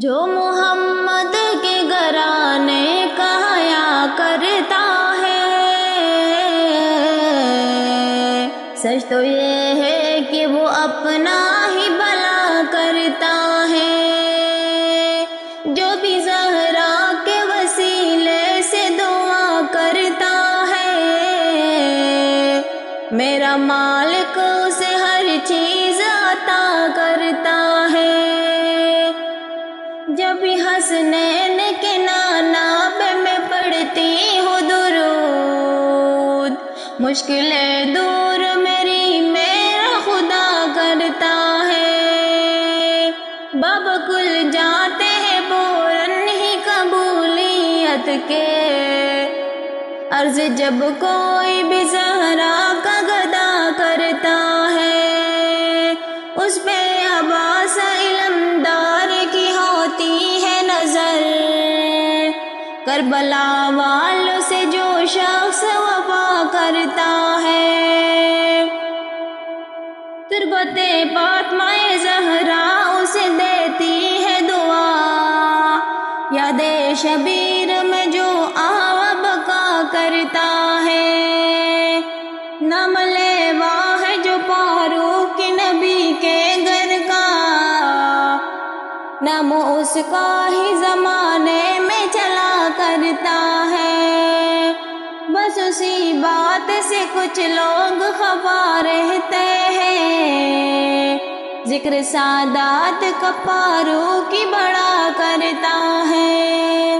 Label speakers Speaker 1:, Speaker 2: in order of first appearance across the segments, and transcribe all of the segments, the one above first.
Speaker 1: جو محمد کے گھرانے کہایا کرتا ہے، سچ تو یہ ہے کہ وہ اپنا ہی بھلا کرتا ہے۔ جو بھی زہرا کے وسیلے سے دعا کرتا ہے، میرا مالک اسے ہر چیز عطا کرتا ہے۔ جب بھی حسنین کے نانا پہ میں پڑھتی ہوں درود، مشکلیں دور میری میرا خدا کرتا ہے۔ باب کھل جاتے ہیں پورن ہی قبولیت کے، عرض جب کوئی بھی زہرا کا گدا کرتا ہے، اس پہ عباس علمدار کی ہوتی ہے نظر۔ کربلا والوں سے جو شخص وفا کرتا ہے، تربت فاطمہ زہرا اسے دیتی ہے دعا۔ یاد شبیر میں جو آوا بقا کرتا ہے، نام لیوا ہے جو فاروق نبی کے گھر کا، نام اس کا ہی زمانے میں چلا کرتا ہے۔ بس اسی بات سے کچھ لوگ خفا رہتے ہیں، ذکر سادات کا فاروق کی بڑا کرتا ہے۔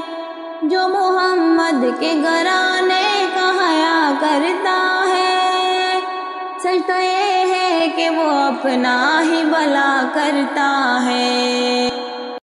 Speaker 1: جو محمد کے گھرانے کہایا کرتا ہے، سچ تو یہ ہے کہ وہ اپنا ہی بھلا کرتا ہے۔